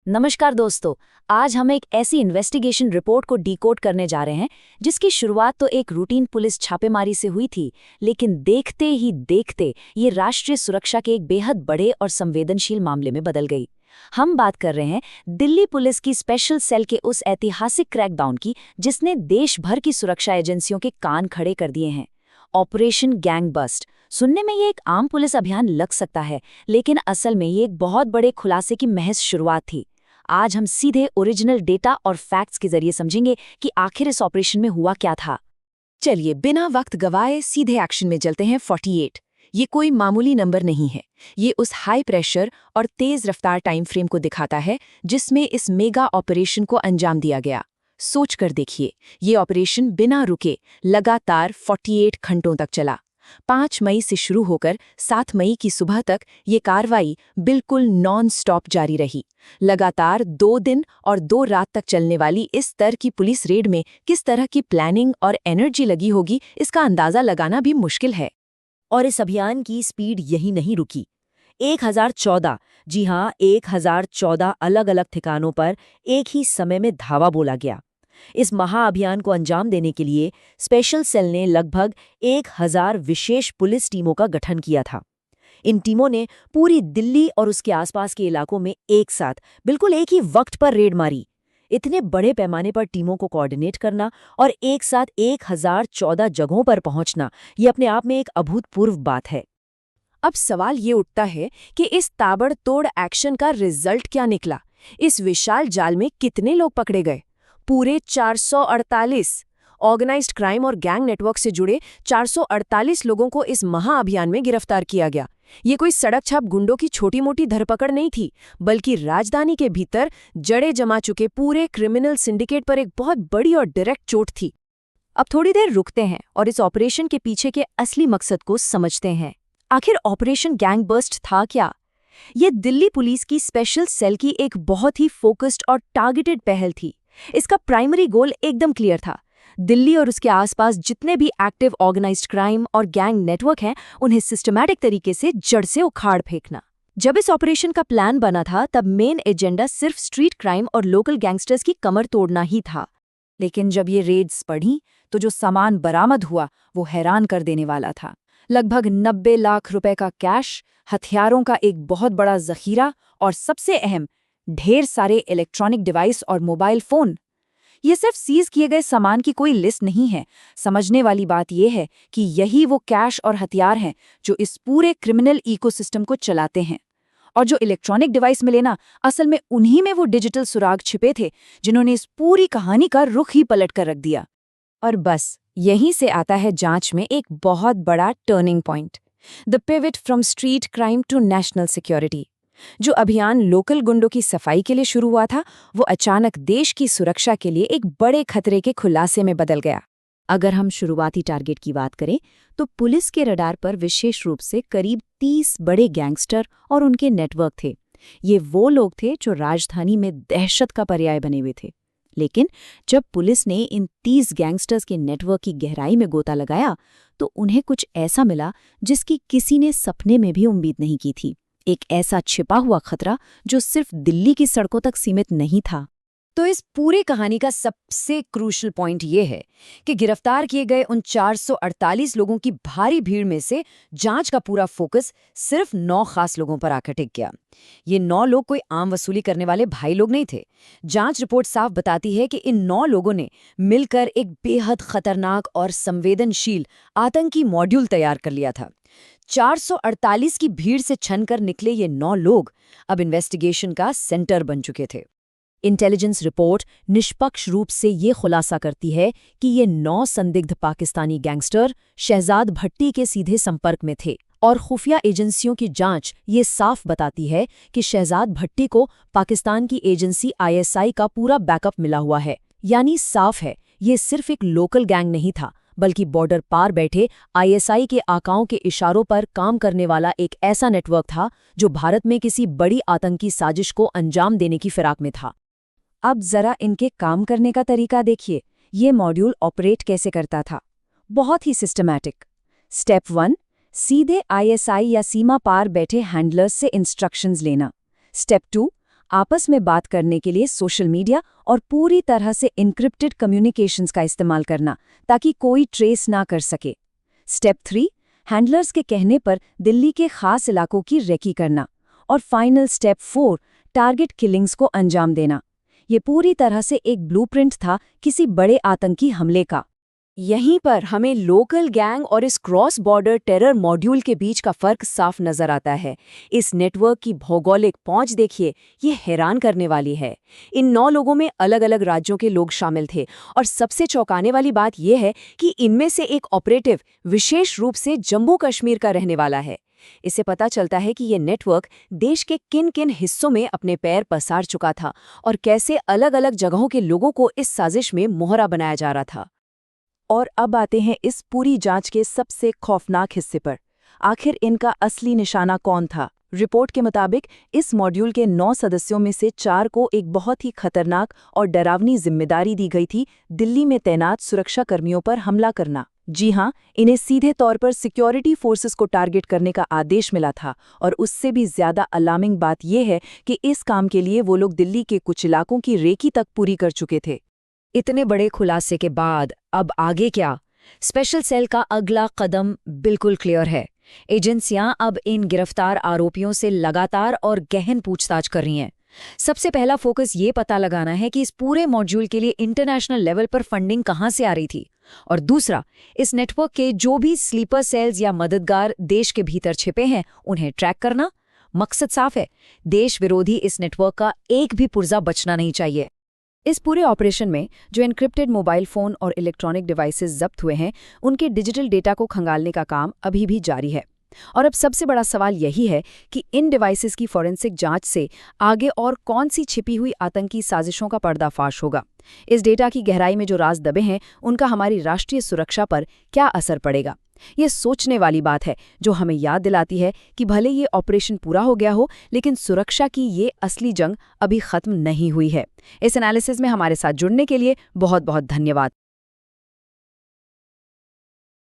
नमस्कार दोस्तों। आज हम एक ऐसी इन्वेस्टिगेशन रिपोर्ट को डिकोड करने जा रहे हैं जिसकी शुरुआत तो एक रूटीन पुलिस छापेमारी से हुई थी, लेकिन देखते ही देखते ये राष्ट्रीय सुरक्षा के एक बेहद बड़े और संवेदनशील मामले में बदल गई। हम बात कर रहे हैं दिल्ली पुलिस की स्पेशल सेल के उस ऐतिहासिक क्रैकडाउन की जिसने देश भर की सुरक्षा एजेंसियों के कान खड़े कर दिए हैं। Operation gang bust. सुनने में ये एक आम पुलिस अभियान लग सकता है, लेकिन असल में ये एक बहुत बड़े खुलासे की महज शुरुआत थी। आज हम सीधे ओरिजिनल डेटा और फैक्ट्स के जरिए समझेंगे कि आखिर इस ऑपरेशन में हुआ क्या था। चलिए बिना वक्त गवाए सीधे एक्शन में चलते हैं। 48 ये कोई मामूली नंबर नहीं है। ये उस हाई प्रेशर और तेज रफ्तार टाइम फ्रेम को दिखाता है जिसमें इस मेगा ऑपरेशन को अंजाम दिया गया। सोच कर देखिए, ये ऑपरेशन बिना रुके लगातार 48 घंटों तक चला। 5 मई से शुरू होकर 7 मई की सुबह तक ये कार्रवाई बिल्कुल नॉन स्टॉप जारी रही। लगातार 2 दिन और 2 रात तक चलने वाली इस स्तर की पुलिस रेड में किस तरह की प्लानिंग और एनर्जी लगी होगी, इसका अंदाजा लगाना भी मुश्किल है। और इस अभियान की स्पीड यही नहीं रुकी। 1014, जी हाँ 1014 अलग अलग ठिकानों पर एक ही समय में धावा बोला गया। इस महाअभियान को अंजाम देने के लिए स्पेशल सेल ने लगभग 1000 विशेष पुलिस टीमों का गठन किया था। इन टीमों ने पूरी दिल्ली और उसके आसपास के इलाकों में एक साथ बिल्कुल एक ही वक्त पर रेड मारी। इतने बड़े पैमाने पर टीमों को कोऑर्डिनेट करना और एक साथ 1014 जगहों पर पहुंचना, ये अपने आप में एक अभूतपूर्व बात है। अब सवाल ये उठता है कि इस ताबड़तोड़ एक्शन का रिजल्ट क्या निकला। इस विशाल जाल में कितने लोग पकड़े गए? पूरे 448। ऑर्गेनाइज्ड क्राइम और गैंग नेटवर्क से जुड़े 448 लोगों को इस महाअभियान में गिरफ्तार किया गया। ये कोई सड़क छाप गुंडों की छोटी मोटी धरपकड़ नहीं थी, बल्कि राजधानी के भीतर जड़े जमा चुके पूरे क्रिमिनल सिंडिकेट पर एक बहुत बड़ी और डायरेक्ट चोट थी। अब थोड़ी देर रुकते हैं और इस ऑपरेशन के पीछे के असली मकसद को समझते हैं। आखिर ऑपरेशन गैंग बस्ट था क्या? ये दिल्ली पुलिस की स्पेशल सेल की एक बहुत ही फोकस्ड और टारगेटेड पहल थी। इसका प्राइमरी गोल एकदम क्लियर था। दिल्ली और उसके आसपास जितने भी एक्टिव ऑर्गेनाइज्ड क्राइम और गैंग नेटवर्क हैं, उन्हें सिस्टमैटिक तरीके से जड़ से उखाड़ फेंकना। जब इस ऑपरेशन का प्लान बना था, तब मेन एजेंडा सिर्फ स्ट्रीट क्राइम और लोकल गैंगस्टर्स की कमर तोड़ना ही था। लेकिन जब ये रेड्स बढ़ी, तो जो सामान बरामद हुआ वो हैरान कर देने वाला था। लगभग 90 लाख रुपए का कैश, हथियारों का एक बहुत बड़ा जखीरा और सबसे अहम, ढेर सारे इलेक्ट्रॉनिक डिवाइस और मोबाइल फोन। ये सिर्फ सीज किए गए सामान की कोई लिस्ट नहीं है। समझने वाली बात यह है कि यही वो कैश और हथियार हैं जो इस पूरे क्रिमिनल इकोसिस्टम को चलाते हैं। और जो इलेक्ट्रॉनिक डिवाइस मिले ना, असल में उन्हीं में वो डिजिटल सुराग छिपे थे जिन्होंने इस पूरी कहानी का रुख ही पलट कर रख दिया। और बस यहीं से आता है जांच में एक बहुत बड़ा turning point, the pivot from street crime to national security. जो अभियान लोकल गुंडों की सफाई के लिए शुरू हुआ था, वो अचानक देश की सुरक्षा के लिए एक बड़े खतरे के खुलासे में बदल गया। अगर हम शुरुआती टारगेट की बात करें, तो पुलिस के रडार पर विशेष रूप से करीब 30 बड़े गैंगस्टर और उनके नेटवर्क थे। ये वो लोग थे जो राजधानी में दहशत का पर्याय बने हुए थे। लेकिन जब पुलिस ने इन 30 गैंगस्टर्स के नेटवर्क की गहराई में गोता लगाया, तो उन्हें कुछ ऐसा मिला जिसकी किसी ने सपने में भी उम्मीद नहीं की थी। एक ऐसा छिपा हुआ खतरा जो सिर्फ दिल्ली की सड़कों तक सीमित नहीं था। तो इस पूरी कहानी का सबसे क्रूशल पॉइंट ये है कि गिरफ्तार किए गए उन 448 लोगों की भारी भीड़ में से जांच का पूरा फोकस सिर्फ 9 खास लोगों पर आकर टिक गया। ये 9 लोग कोई आम वसूली करने वाले भाई लोग नहीं थे। जांच रिपोर्ट साफ बताती है कि इन 9 लोगों ने मिलकर एक बेहद खतरनाक और संवेदनशील आतंकी मॉड्यूल तैयार कर लिया था। 448 की भीड़ से छनकर निकले ये 9 लोग अब इन्वेस्टिगेशन का सेंटर बन चुके थे। इंटेलिजेंस रिपोर्ट निष्पक्ष रूप से ये खुलासा करती है कि ये 9 संदिग्ध पाकिस्तानी गैंगस्टर शहजाद भट्टी के सीधे संपर्क में थे, और खुफिया एजेंसियों की जांच ये साफ बताती है कि शहजाद भट्टी को पाकिस्तान की एजेंसी ISI का पूरा बैकअप मिला हुआ है। यानी साफ है, ये सिर्फ एक लोकल गैंग नहीं था, बल्कि बॉर्डर पार बैठे ISI के आकाओं के इशारों पर काम करने वाला एक ऐसा नेटवर्क था जो भारत में किसी बड़ी आतंकी साजिश को अंजाम देने की फिराक में था। अब जरा इनके काम करने का तरीका देखिए। ये मॉड्यूल ऑपरेट कैसे करता था? बहुत ही सिस्टमैटिक। स्टेप 1, सीधे ISI या सीमा पार बैठे हैंडलर्स से इंस्ट्रक्शंस लेना। स्टेप 2, आपस में बात करने के लिए सोशल मीडिया और पूरी तरह से इनक्रिप्टेड कम्युनिकेशंस का इस्तेमाल करना ताकि कोई ट्रेस ना कर सके। स्टेप 3, हैंडलर्स के कहने पर दिल्ली के खास इलाकों की रेकी करना। और फाइनल स्टेप 4, टारगेट किलिंग्स को अंजाम देना। ये पूरी तरह से एक ब्लूप्रिंट था किसी बड़े आतंकी हमले का। यहीं पर हमें लोकल गैंग और इस क्रॉस बॉर्डर टेरर मॉड्यूल के बीच का फर्क साफ नजर आता है। इस नेटवर्क की भौगोलिक पहुंच देखिए, ये हैरान करने वाली है। इन 9 लोगों में अलग अलग राज्यों के लोग शामिल थे और सबसे चौंकाने वाली बात यह है कि इनमें से एक ऑपरेटिव विशेष रूप से जम्मू कश्मीर का रहने वाला है। इससे पता चलता है कि ये नेटवर्क देश के किन-किन हिस्सों में अपने पैर पसार चुका था और कैसे अलग-अलग जगहों के लोगों को इस साजिश में मोहरा बनाया जा रहा था। और अब आते हैं इस पूरी जांच के सबसे खौफनाक हिस्से पर। आखिर इनका असली निशाना कौन था? रिपोर्ट के मुताबिक इस मॉड्यूल के 9 सदस्यों में से 4 को एक बहुत ही खतरनाक और डरावनी जिम्मेदारी दी गई थी, दिल्ली में तैनात सुरक्षा कर्मियों पर हमला करना। जी हां, इन्हें सीधे तौर पर सिक्योरिटी फोर्सेस को टारगेट करने का आदेश मिला था। और उससे भी ज्यादा अलार्मिंग बात यह है कि इस काम के लिए वो लोग दिल्ली के कुछ इलाकों की रेकी तक पूरी कर चुके थे। इतने बड़े खुलासे के बाद अब आगे क्या? स्पेशल सेल का अगला कदम बिल्कुल क्लियर है। एजेंसियां अब इन गिरफ्तार आरोपियों से लगातार और गहन पूछताछ कर रही हैं। सबसे पहला फोकस ये पता लगाना है कि इस पूरे मॉड्यूल के लिए इंटरनेशनल लेवल पर फंडिंग कहां से आ रही थी। और दूसरा, इस नेटवर्क के जो भी स्लीपर सेल्स या मददगार देश के भीतर छिपे हैं, उन्हें ट्रैक करना। मकसद साफ है, देश विरोधी इस नेटवर्क का एक भी पुर्जा बचना नहीं चाहिए। इस पूरे ऑपरेशन में जो एन्क्रिप्टेड मोबाइल फोन और इलेक्ट्रॉनिक डिवाइसेस जब्त हुए हैं, उनके डिजिटल डेटा को खंगालने का काम अभी भी जारी है। और अब सबसे बड़ा सवाल यही है कि इन डिवाइसेस की फॉरेंसिक जांच से आगे और कौन सी छिपी हुई आतंकी साजिशों का पर्दाफाश होगा। इस डेटा की गहराई में जो राज दबे हैं, उनका हमारी राष्ट्रीय सुरक्षा पर क्या असर पड़ेगा। ये सोचने वाली बात है, जो हमें याद दिलाती है कि भले ये ऑपरेशन पूरा हो गया हो, लेकिन सुरक्षा की ये असली जंग अभी खत्म नहीं हुई है। इस एनालिसिस में हमारे साथ जुड़ने के लिए बहुत बहुत धन्यवाद।